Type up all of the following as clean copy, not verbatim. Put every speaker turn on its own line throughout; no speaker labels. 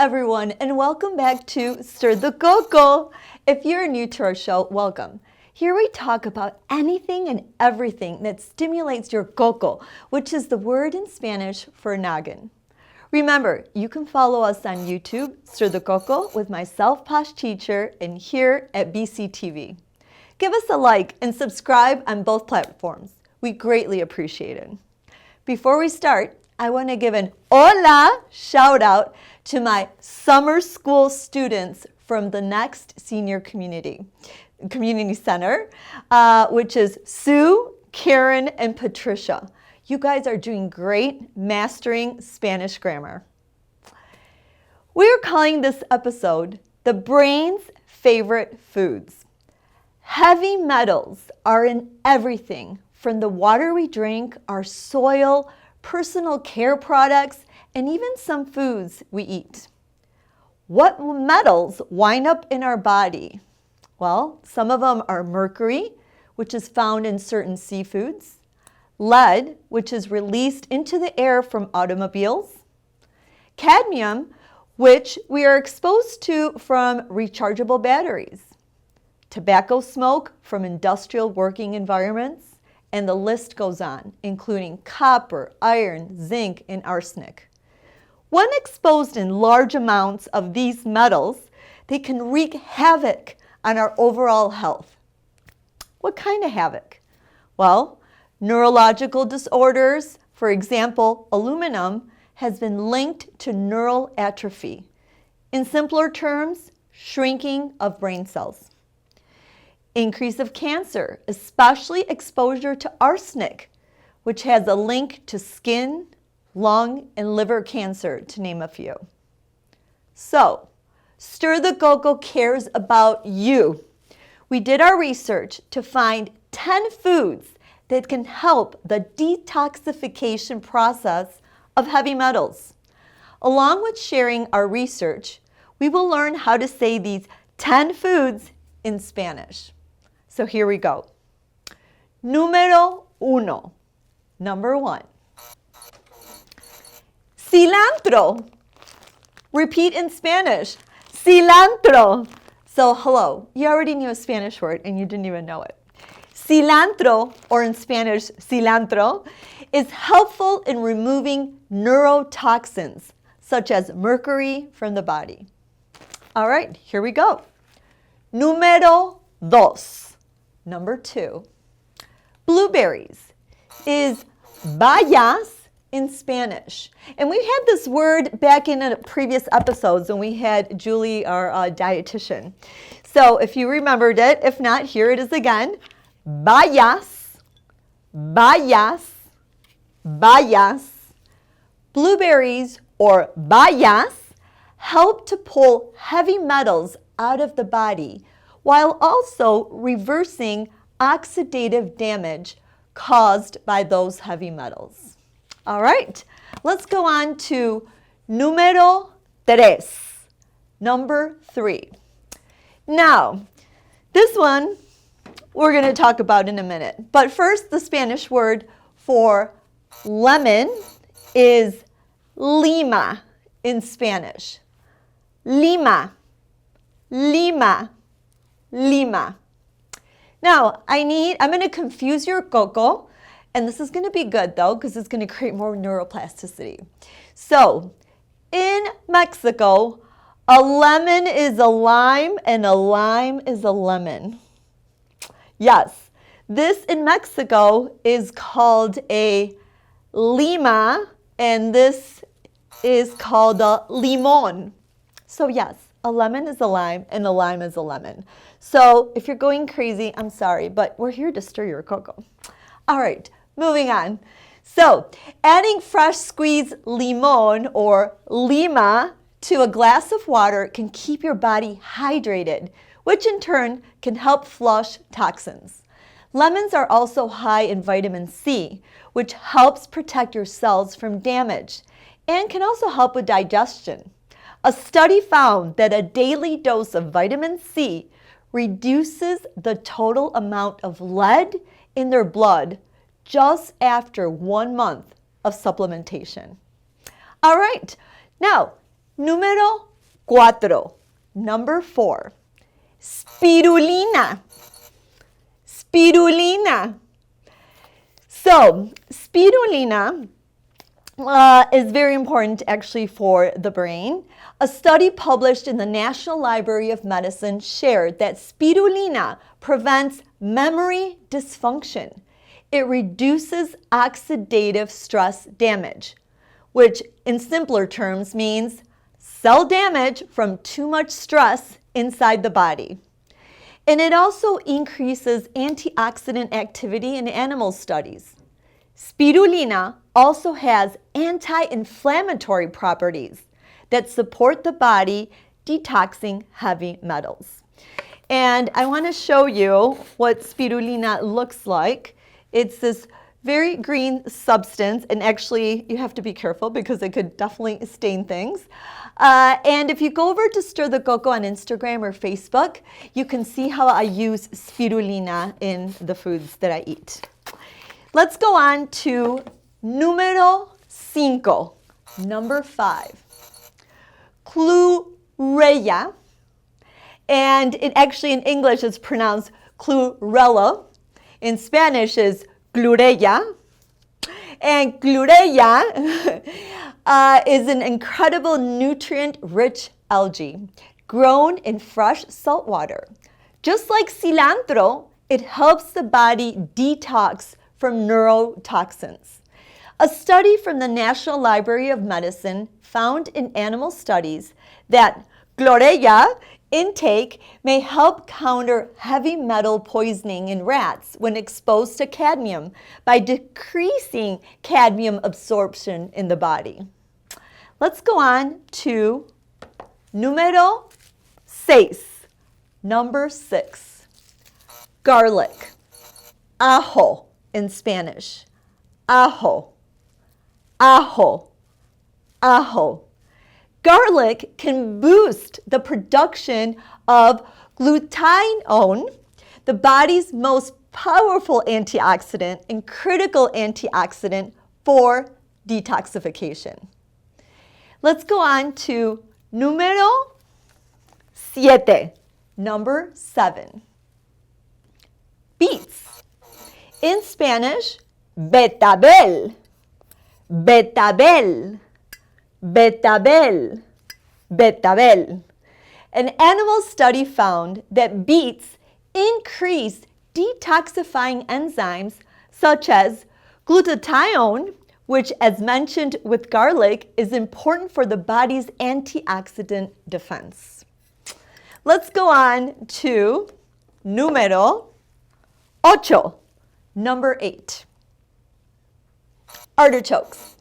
everyone, and welcome back to Stir the Coco. If you're new to our show, welcome. Here we talk about anything and everything that stimulates your coco, which is the word in Spanish for noggin. Remember, you can follow us on YouTube, Stir the Coco, with myself, Posh Teacher, and here at BCTV. Give us a like and subscribe on both platforms. We greatly appreciate it. Before we start, I want to give an hola shout out to my summer school students from the Next Senior Community Center, which is Sue, Karen, and Patricia. You guys are doing great mastering Spanish grammar. We're calling this episode The Brain's Favorite Foods. Heavy metals are in everything from the water we drink, our soil, personal care products, and even some foods we eat. What metals wind up in our body? Well, some of them are mercury, which is found in certain seafoods, lead, which is released into the air from automobiles, cadmium, which we are exposed to from rechargeable batteries, tobacco smoke from industrial working environments, and the list goes on, including copper, iron, zinc, and arsenic. When exposed in large amounts of these metals, they can wreak havoc on our overall health. What kind of havoc? Well, neurological disorders, for example, aluminum, has been linked to neural atrophy. In simpler terms, shrinking of brain cells. Increase of cancer, especially exposure to arsenic, which has a link to skin, lung, and liver cancer, to name a few. So, Stir the Coco cares about you. We did our research to find 10 foods that can help the detoxification process of heavy metals. Along with sharing our research, we will learn how to say these 10 foods in Spanish. So here we go. Número uno. Number one. Cilantro. Repeat in Spanish. Cilantro. So hello, you already knew a Spanish word and you didn't even know it. Cilantro, or in Spanish, cilantro, is helpful in removing neurotoxins, such as mercury from the body. All right, here we go. Número dos. Number two. Blueberries is bayas in Spanish. And we had this word back in previous episodes when we had Julie, our dietitian. So if you remembered it, if not, here it is again. Bayas, bayas, bayas. Blueberries, or bayas, help to pull heavy metals out of the body while also reversing oxidative damage caused by those heavy metals. All right, let's go on to número tres, number three. Now, this one we're going to talk about in a minute. But first, the Spanish word for lemon is lima in Spanish. Lima, lima, lima. Now, I'm going to confuse your coco, and this is going to be good though, because it's going to create more neuroplasticity. So, in Mexico, a lemon is a lime and a lime is a lemon. Yes, this in Mexico is called a lima, and this is called a limon. So yes, a lemon is a lime and a lime is a lemon. So if you're going crazy, I'm sorry, but we're here to stir your cocoa. All right, moving on. So adding fresh squeezed limon or lima to a glass of water can keep your body hydrated, which in turn can help flush toxins. Lemons are also high in vitamin C, which helps protect your cells from damage and can also help with digestion. A study found that a daily dose of vitamin C reduces the total amount of lead in their blood just after 1 month of supplementation. All right, now, número 4. Number 4. Spirulina. Spirulina. So, spirulina is very important actually for the brain. A study published in the National Library of Medicine shared that spirulina prevents memory dysfunction. It reduces oxidative stress damage, which in simpler terms means cell damage from too much stress inside the body. And it also increases antioxidant activity in animal studies. Spirulina also has anti-inflammatory properties that support the body detoxing heavy metals. And I want to show you what spirulina looks like. It's this very green substance, and actually you have to be careful because it could definitely stain things. And if you go over to stirthecoco on Instagram or Facebook, you can see how I use spirulina in the foods that I eat. Let's go on to numero 5, number 5. Chlorella, and it actually in English is pronounced chlorella. In Spanish is chlorella. And chlorella is an incredible nutrient-rich algae grown in fresh salt water. Just like cilantro, it helps the body detox from neurotoxins. A study from the National Library of Medicine found in animal studies that chlorella intake may help counter heavy metal poisoning in rats when exposed to cadmium by decreasing cadmium absorption in the body. Let's go on to numero 6, number 6. Garlic, ajo in Spanish, ajo, ajo, ajo. Garlic can boost the production of glutathione, the body's most powerful antioxidant and critical antioxidant for detoxification. Let's go on to numero 7, number 7. Beets. In Spanish, betabel, betabel, betabel, betabel. An animal study found that beets increase detoxifying enzymes such as glutathione, which, as mentioned with garlic, is important for the body's antioxidant defense. Let's go on to numero 8, number 8. Artichokes.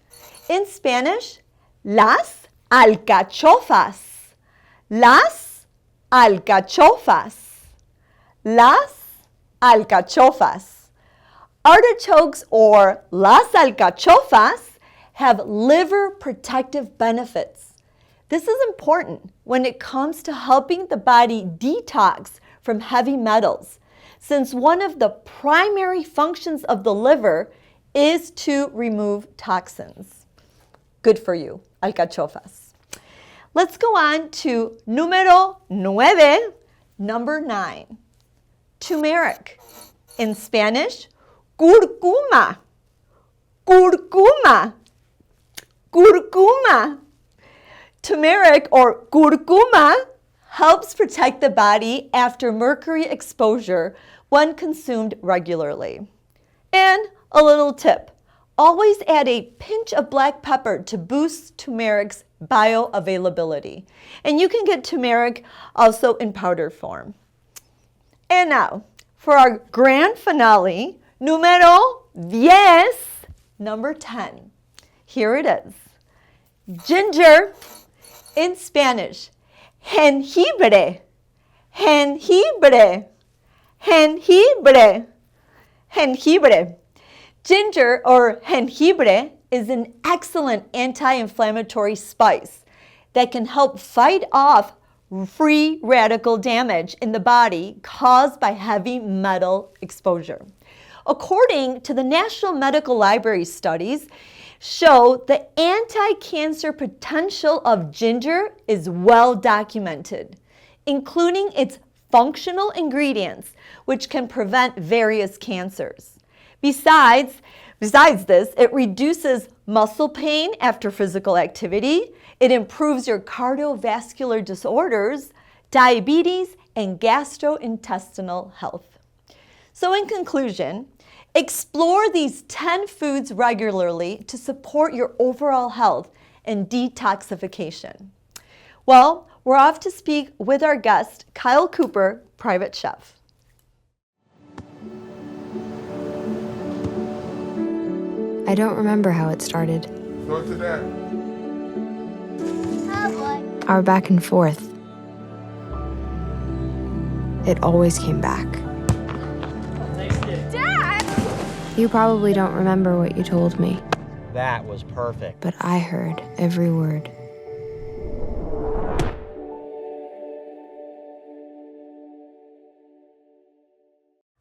In Spanish, las alcachofas. Las alcachofas. Las alcachofas. Artichokes, or las alcachofas, have liver protective benefits. This is important when it comes to helping the body detox from heavy metals, since one of the primary functions of the liver is to remove toxins. Good for you, alcachofas. Let's go on to numero 9, number 9. Turmeric. In Spanish, curcuma, curcuma, curcuma. Turmeric, or curcuma, helps protect the body after mercury exposure when consumed regularly. And a little tip, always add a pinch of black pepper to boost turmeric's bioavailability. And you can get turmeric also in powder form. And now, for our grand finale, numero 10, number 10. Here it is. Ginger, in Spanish, jengibre, jengibre, jengibre, jengibre. Ginger, or jengibre, is an excellent anti-inflammatory spice that can help fight off free radical damage in the body caused by heavy metal exposure. According to the National Medical Library studies, show the anti-cancer potential of ginger is well documented, including its functional ingredients, which can prevent various cancers. Besides this, it reduces muscle pain after physical activity. It improves your cardiovascular disorders, diabetes, and gastrointestinal health. So in conclusion, explore these 10 foods regularly to support your overall health and detoxification. Well, we're off to speak with our guest, Kyle Cooper, private chef.
I don't remember how it started.
Go to that.
Our back and forth. It always came back. Dad! You probably don't remember what you told me,
That was perfect.
but I heard every word.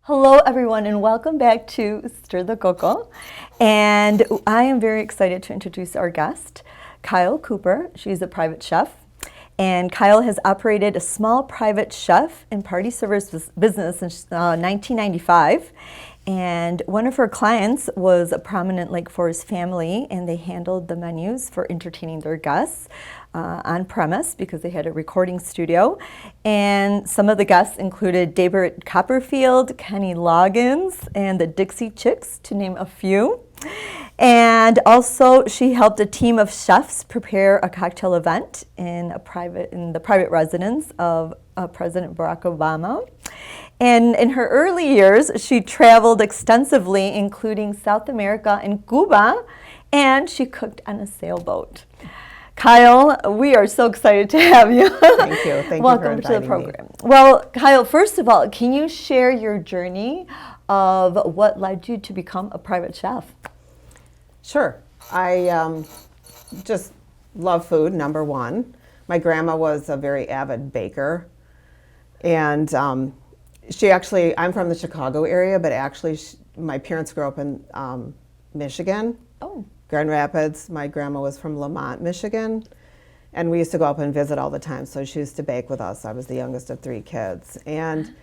Hello, everyone, and welcome back to Stir the Coco. And I am very excited to introduce our guest, Kyle Cooper. She's a private chef. And Kyle has operated a small private chef and party service business since 1995. And one of her clients was a prominent Lake Forest family, and they handled the menus for entertaining their guests on premise because they had a recording studio. And some of the guests included David Copperfield, Kenny Loggins, and the Dixie Chicks, to name a few. And also, she helped a team of chefs prepare a cocktail event in the private residence of President Barack Obama. And in her early years, she traveled extensively, including South America and Cuba, and she cooked on a sailboat. Kyle, we are so excited to have you.
Thank you. Thank
Welcome
you for
to the
inviting
program.
me.
Well, Kyle, first of all, can you share your journey of what led you to become a private chef?
Sure. I just love food, number one. My grandma was a very avid baker. And I'm from the Chicago area, but actually my parents grew up in Michigan.
Oh.
Grand Rapids. My grandma was from Lamont, Michigan. And we used to go up and visit all the time. So she used to bake with us. I was the youngest of 3 kids. And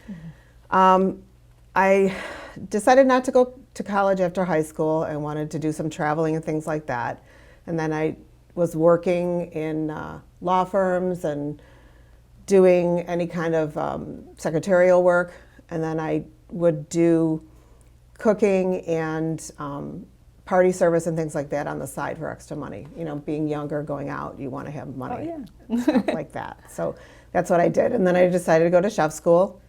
I decided not to go to college after high school. I wanted to do some traveling and things like that. And then I was working in law firms and doing any kind of secretarial work. And then I would do cooking and party service and things like that on the side for extra money. You know, being younger, going out, you want to have money, and stuff like that. So that's what I did. And then I decided to go to chef school,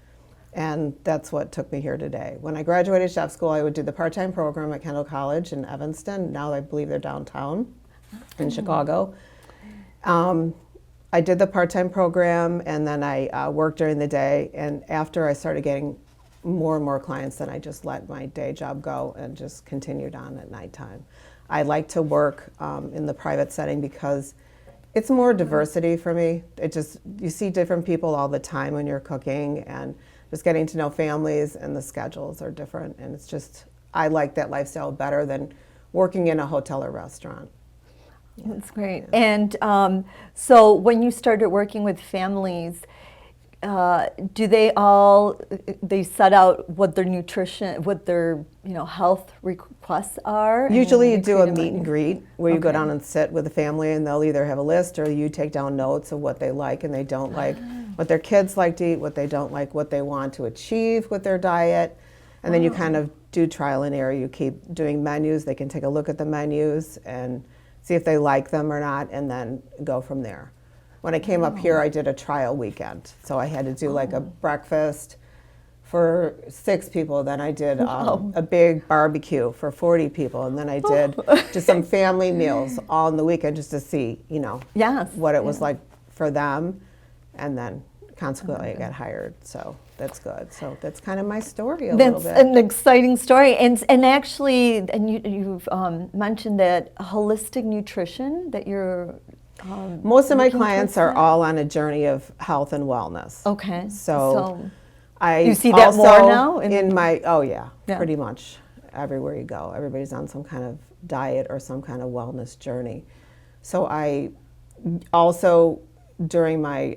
and that's what took me here today. When I graduated chef school, I would do the part-time program at Kendall College in Evanston. Now I believe they're downtown in Chicago. I did the part-time program, and then I worked during the day. And after I started getting more and more clients, then I just let my day job go and just continued on at nighttime. I like to work in the private setting because it's more diversity for me. You see different people all the time when you're cooking, and just getting to know families, and the schedules are different. And I like that lifestyle better than working in a hotel or restaurant.
That's great. And so when you started working with families, do they set out what their nutrition, what their health requests are?
Usually you do a meet and greet where you go down and sit with the family, and they'll either have a list or you take down notes of what they like and they don't like, what their kids like to eat, what they don't like, what they want to achieve with their diet. And then you kind of do trial and error. You keep doing menus. They can take a look at the menus and see if they like them or not, and then go from there. When I came up here, I did a trial weekend. So I had to do like a breakfast for 6 people. Then I did a big barbecue for 40 people. And then I did just some family meals all in the weekend just to see, what it was like for them. And then consequently I got hired. So that's good. So that's kind of my story a little bit.
That's an exciting story. And actually, you've mentioned that holistic nutrition that you're
most of my clients are all on a journey of health and wellness.
Okay.
So
you see that more now?
pretty much. everywhere you go. Everybody's on some kind of diet or some kind of wellness journey. So I also, during my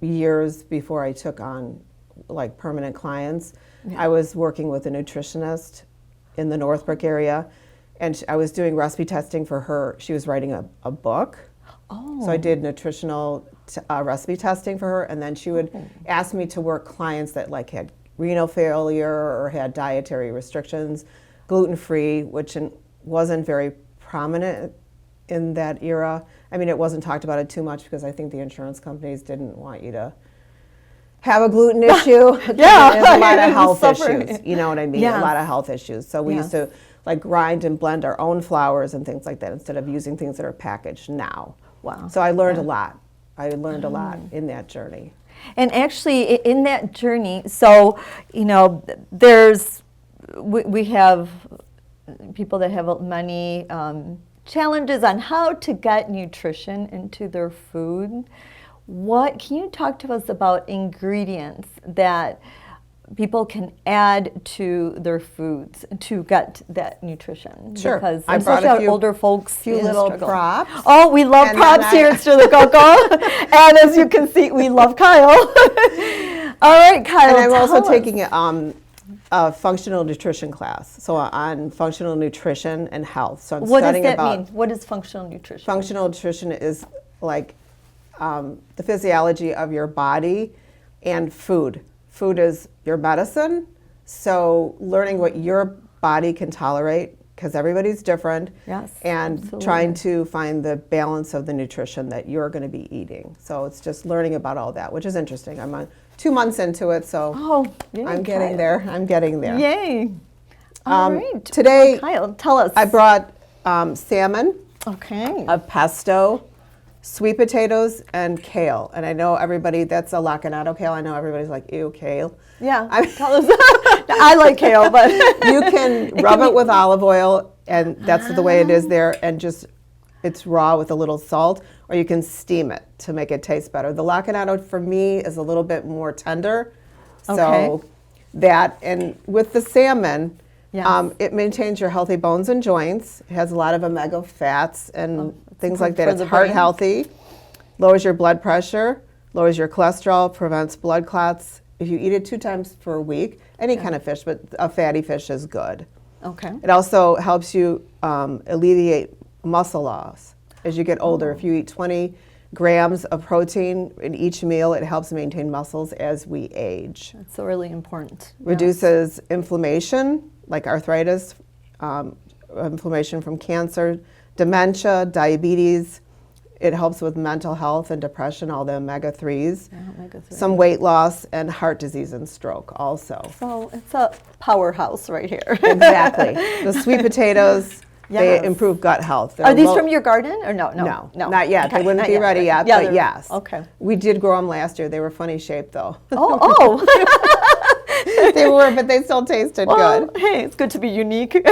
years before I took on like permanent clients, I was working with a nutritionist in the Northbrook area, and I was doing recipe testing for her. She was writing a book.
Oh.
So I did nutritional recipe testing for her, and then she would ask me to work clients that like had renal failure or had dietary restrictions, gluten-free, which wasn't very prominent in that era. I mean, it wasn't talked about it too much because I think the insurance companies didn't want you to have a gluten issue.
Yeah.
There's a lot of health
Suffering.
issues. You know what I mean?
Yes.
A lot of health issues. So we used to like grind and blend our own flours and things like that instead of using things that are packaged now.
Wow.
So I learned a lot. I learned a lot in that journey.
And actually, in that journey, so, we have people that have many challenges on how to get nutrition into their food. Can you talk to us about ingredients that people can add to their foods to get that nutrition?
Sure.
Because
I brought
especially
a few-
older folks
few little props.
Oh, we love
And
props
then
here at Stir the Coco. And as you can see, we love Kyle. All right, Kyle.
And I'm also
tell us.
taking a functional nutrition class, so on functional nutrition and health. So I'm
What does
studying
that
about
mean? What is functional nutrition?
functional nutrition is like the physiology of your body and food. Food is your medicine, so learning what your body can tolerate, because everybody's different,
Yes,
and
absolutely.
trying to find the balance of the nutrition that you're going to be eating. So it's just learning about all that, which is interesting. I'm on 2 months into it, so
Yay,
I'm getting
Kyle.
there. I'm getting there.
Yay. All right.
Today,
Kyle, tell us.
I brought salmon,
Okay.
a pesto, sweet potatoes, and kale. And I know everybody, that's a lacinato kale. I know everybody's like, ew, kale.
Yeah. Tell us. I like kale, but
You can rub it with olive oil, and that's the way it is there, and just, it's raw with a little salt, or you can steam it to make it taste better. The lacinato for me is a little bit more tender.
Okay.
So that, and with the salmon,
Yes.
it maintains your healthy bones and joints. It has a lot of omega fats and things
good
like that.
for
It's
the
heart
brain.
healthy, lowers your blood pressure, lowers your cholesterol, prevents blood clots. If you eat it 2 times per week, any kind of fish, but a fatty fish is good.
Okay.
It also helps you alleviate muscle loss as you get older. If you eat 20 grams of protein in each meal, it helps maintain muscles as we age.
That's so really important.
Reduces inflammation, like arthritis, inflammation from cancer, dementia, diabetes. It helps with mental health and depression, all the omega-3s.
Yeah, omega-3.
Some weight loss and heart disease and stroke also.
So it's a powerhouse right here.
Exactly. The sweet potatoes,
Yes.
they improve gut health.
Are these from your garden or no?
No, not yet.
Okay,
They wouldn't
not
be ready yet,
Yeah,
but
they're-
yes.
Okay.
We did grow them last year. They were funny shaped though.
Oh.
They were, but they still tasted
Well,
good.
hey, it's good to be unique.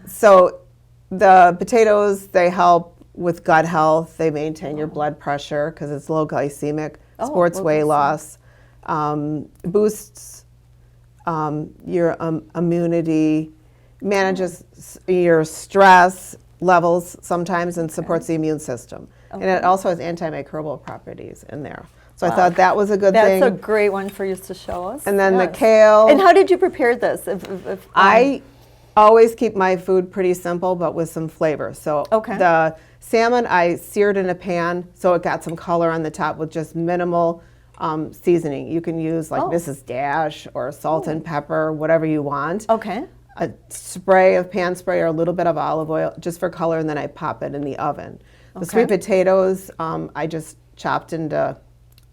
So the potatoes, they help with gut health. They maintain your blood pressure because it's low glycemic, supports
low
weight
glycemic.
loss, boosts your immunity, manages your stress levels sometimes, and supports the immune system. And it also has antimicrobial properties in there. So I thought that was a good thing.
That's a great one for you to show us.
And then the
Yes.
kale.
And how did you prepare this?
I always keep my food pretty simple, but with some flavor. So
Okay.
the salmon I seared in a pan, so it got some color on the top with just minimal seasoning. You can use like Mrs. Dash or salt and pepper, whatever you want.
Okay.
A spray of pan spray or a little bit of olive oil just for color, and then I pop it in the oven. The sweet potatoes, I just chopped into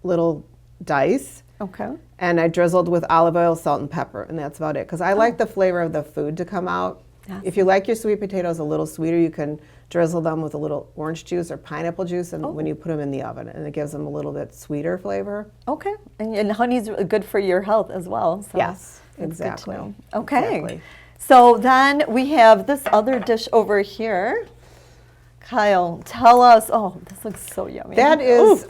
little dice.
Okay.
And I drizzled with olive oil, salt, and pepper, and that's about it. Because I like the flavor of the food to come out.
Yes.
If you like your sweet potatoes a little sweeter, you can drizzle them with a little orange juice or pineapple juice, and when you put them in the oven, and it gives them a little bit sweeter flavor.
Okay. And honey's good for your health as well. So
Yes,
that's good to
exactly.
know. Okay.
Exactly.
So then we have this other dish over here. Kyle, tell us. Oh, this looks so yummy.
That is,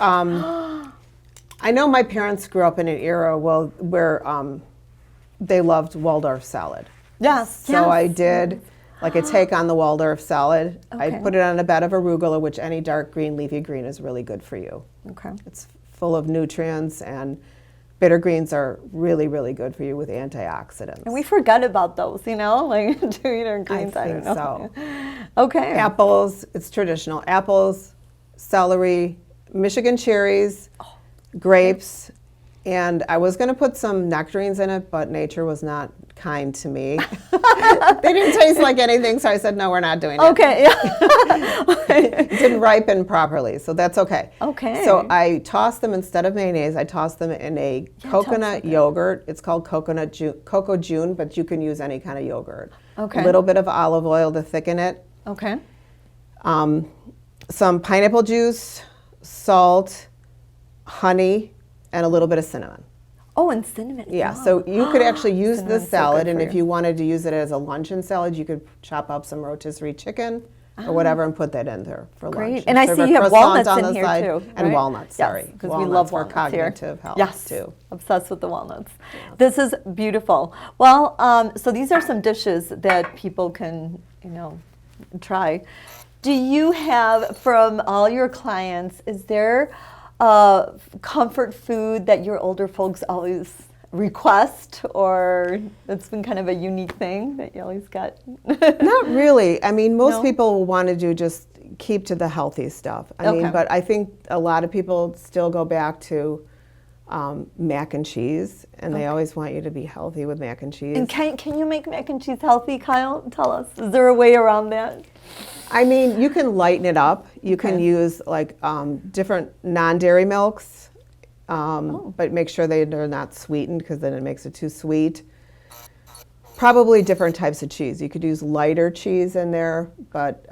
I know my parents grew up in an era where they loved Waldorf salad.
Yes.
So I did like a take on the Waldorf salad. I
Okay.
put it on a bed of arugula, which any dark green, leafy green is really good for you.
Okay.
It's full of nutrients, and bitter greens are really, really good for you with antioxidants.
And we forget about those, like to eat our greens. I
think
don't know.
so.
Okay.
Apples, it's traditional. Apples, celery, Michigan cherries, grapes, and I was going to put some nectarines in it, but nature was not kind to me. They didn't taste like anything, so I said, no, we're not doing it.
Okay. Yeah.
It didn't ripen properly, so that's okay.
Okay.
So I tossed them instead of mayonnaise. I tossed them in a coconut yogurt. It's called Cocoa June, but you can use any kind of yogurt.
Okay.
A little bit of olive oil to thicken it.
Okay.
Some pineapple juice, salt, honey, and a little bit of cinnamon.
Oh, and cinnamon.
Yeah,
Wow.
so you could actually use
Cinnamon's
this
so
salad,
good
and
for
if
you.
you wanted to use it as a luncheon salad, you could chop up some rotisserie chicken or whatever and put that in there for
Great.
lunch.
And I
serve
see
a
you have
croissant
walnuts
on
in
the
here
side.
too.
And
right?
walnuts, sorry.
Yes, because we
Walnuts
love
for
walnuts
cognitive health
yes.
too.
Obsessed with the walnuts. This is beautiful. Well, so these are some dishes that people can, try. Do you have, from all your clients, is there comfort food that your older folks always request, or it's been kind of a unique thing that you always got?
Not really. I mean, most
No?
people want to do just keep to the healthy stuff. I mean,
Okay.
but I think a lot of people still go back to mac and cheese, and they always want you to be healthy with mac and cheese.
And can you make mac and cheese healthy, Kyle? Tell us. Is there a way around that?
I mean, you can lighten it up. You can
Okay.
use like different non-dairy milks, but make sure they're not sweetened because then it makes it too sweet. Probably different types of cheese. You could use lighter cheese in there, but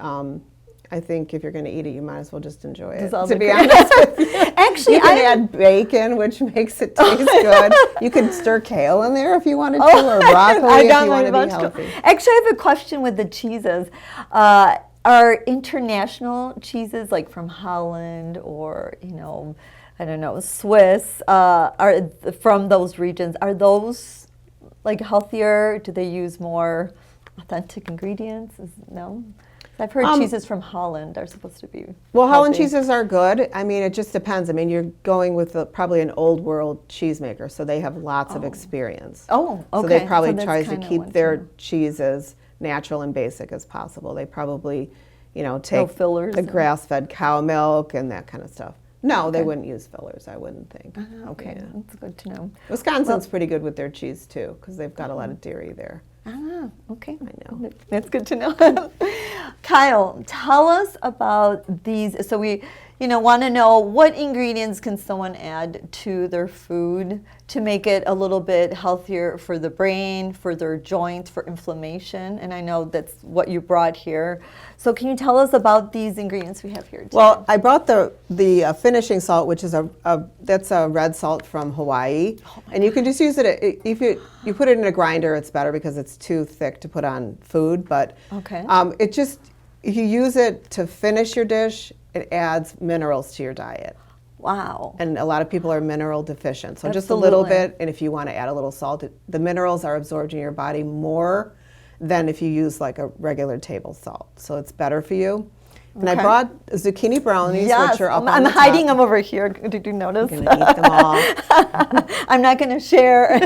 I think if you're going to eat it, you might as well just enjoy it.
Dissolve
To
the
be
cream.
honest with you.
Actually,
You can add bacon, which makes it taste good. You can stir kale in there if you wanted to, or broccoli if you want to be healthy.
Actually, I have a question with the cheeses. Are international cheeses like from Holland or I don't know, Swiss, are from those regions? Are those like healthier? Do they use more authentic ingredients? No. I've heard cheeses from Holland are supposed to be.
Well, Holland
healthy.
cheeses are good. I mean, it just depends. I mean, you're going with probably an old world cheesemaker, so they have lots of experience.
Oh, okay.
So they probably
that's
tries to
kinda
keep
what-
their cheese as natural and basic as possible. They probably, take
fillers
the
and-
grass-fed cow milk and that kind of stuff. No, they wouldn't use fillers, I wouldn't think.
Okay,
Yeah.
that's good to know.
Wisconsin's pretty good with their cheese too, because they've got a lot of dairy there.
Ah, okay.
I know.
That's good to know. Kyle, tell us about these. So we, want to know what ingredients can someone add to their food to make it a little bit healthier for the brain, for their joints, for inflammation. And I know that's what you brought here. So can you tell us about these ingredients we have here today?
Well, I brought the finishing salt, which is that's a red salt from Hawaii, and you can just use it if you put it in a grinder. It's better because it's too thick to put on food. But
Okay.
it just if you use it to finish your dish, it adds minerals to your diet.
Wow.
And a lot of people are mineral deficient, so just a little
Absolutely.
bit. And if you want to add a little salt, the minerals are absorbed in your body more than if you use like a regular table salt. So it's better for you. And I
Okay.
brought zucchini brownies,
Yes,
which are up on
I'm
the
hiding
top.
them over here. Did you notice?
I'm gonna eat them all.
I'm not going to share.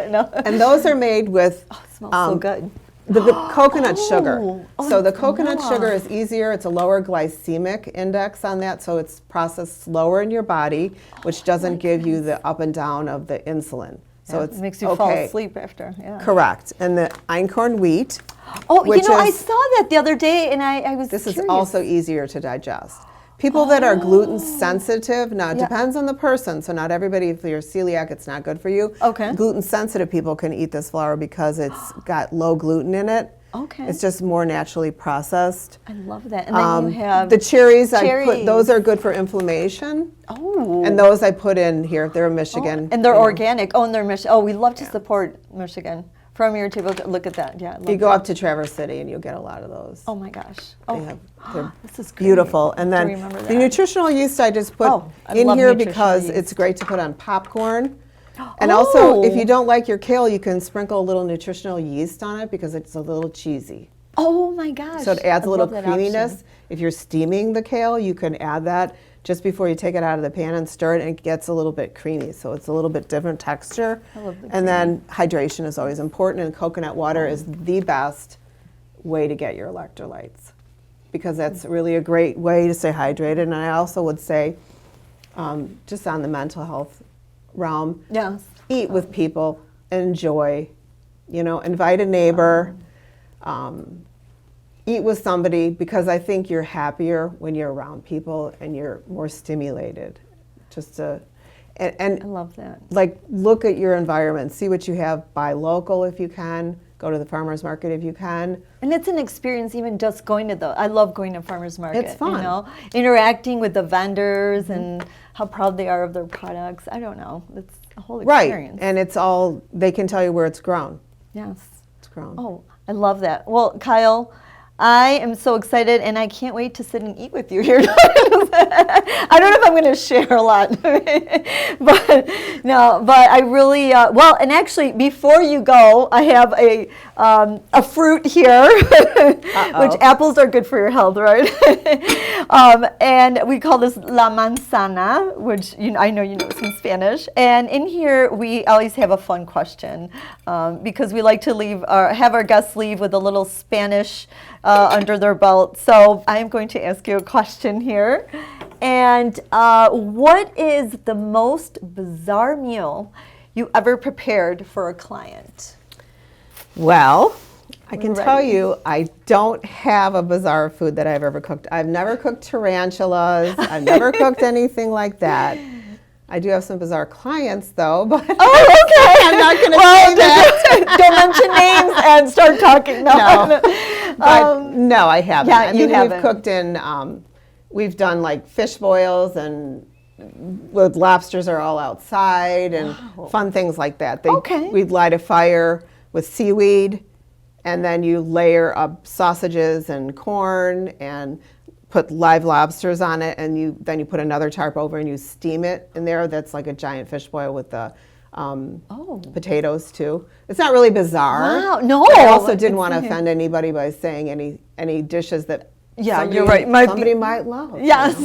No.
And those are made with
It smells so good.
the coconut sugar.
Oh,
So the coconut
vanilla.
sugar is easier. It's a lower glycemic index on that, so it's processed slower in your body, which doesn't give you the up and down of the insulin. So
It
it's
makes you
okay.
fall asleep after. Yeah.
Correct. And the einkorn wheat.
Oh,
which
I
is-
saw that the other day, and I was
This
curious.
is also easier to digest. People that are gluten sensitive, now it
Yeah.
depends on the person, so not everybody, if you're celiac, it's not good for you.
Okay.
Gluten sensitive people can eat this flour because it's got low gluten in it.
Okay.
It's just more naturally processed.
I love that. And then you have
The cherries,
cherries.
those are good for inflammation.
Oh.
And those I put in here, they're in Michigan.
And they're
you know.
organic. Oh, and they're Michigan. Oh, we love to support Michigan. From your table, look at that. Yeah. I love
You go
that.
up to Traverse City and you'll get a lot of those.
Oh my gosh.
They
Oh,
they're
this is great.
beautiful. And
I have
then
to remember
the
that.
nutritional yeast I just put
Oh, I
in
love
here
nutritional
because
yeast.
it's great to put on popcorn. And also, if you don't like your kale, you can sprinkle a little nutritional yeast on it because it's a little cheesy.
Oh my gosh.
So it adds a little
love that
creaminess.
option.
If you're steaming the kale, you can add that just before you take it out of the pan and stir it, and it gets a little bit creamy. So it's a little bit different texture.
I love the
and then hydration is always important, and coconut water is the best way to get your electrolytes because that's really a great way to stay hydrated. And I also would say, just on the mental health realm,
Yes.
eat with people, enjoy, invite a neighbor, eat with somebody, because I think you're happier when you're around people and you're more stimulated.
I love that.
Like, look at your environment, see what you have, buy local if you can, go to the farmer's market if you can.
And it's an experience, even just going to I love going to farmers market.
It's fun.
Interacting with the vendors and how proud they are of their products. I don't know. It's a whole experience.
Right, and it's all, they can tell you where it's grown.
Yes.
It's grown.
Oh, I love that. Well, Kyle, I am so excited, and I can't wait to sit and eat with you here. I don't know if I'm going to share a lot, but I really and actually, before you go, I have a fruit here, which apples are good for your health, right? And we call this la manzana, which I know you know it's in Spanish. And in here, we always have a fun question because we like to have our guests leave with a little Spanish under their belt. So I'm going to ask you a question here. And what is the most bizarre meal you ever prepared for a client?
Well, I can
We're
tell
ready.
you, I don't have a bizarre food that I've ever cooked. I've never cooked tarantulas. I've never cooked anything like that. I do have some bizarre clients, though. But
Oh, okay.
I'm not going to say that.
Don't mention names and start talking.
No. But no, I haven't.
yeah,
I
you
mean,
haven't.
we've cooked in, we've done like fish boils and with lobsters are all outside and fun things like that.
Okay.
We'd light a fire with seaweed, and then you layer up sausages and corn and put live lobsters on it, and then you put another tarp over and you steam it in there. That's like a giant fish boil with the potatoes too. It's not really bizarre.
Wow, no.
But I also didn't
It's
want to
okay.
offend anybody by saying any dishes that
You're right.
somebody might love.
Yes.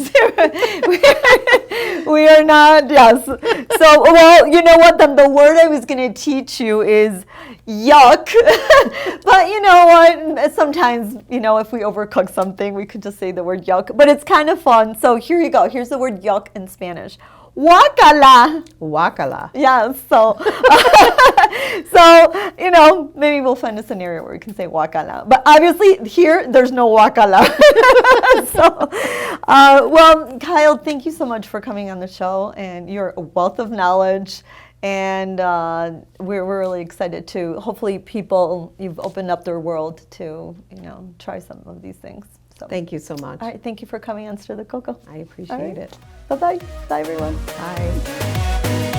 we are not, yes. So, well, you know what? Then the word I was going to teach you is yuck. But you know what? Sometimes, if we overcook something, we could just say the word yuck. But it's kind of fun. So here you go. Here's the word yuck in Spanish. Guacala.
Guacala.
Yeah, so maybe we'll find a scenario where we can say guacala. But obviously here, there's no guacala. Well, Kyle, thank you so much for coming on the show, and you're a wealth of knowledge. And we're really excited to, hopefully you've opened up their world to, try some of these things. So.
Thank you so much.
All right, thank you for coming on Stir the Coco.
I appreciate
All right.
it.
Bye-bye. Bye, everyone.
Bye.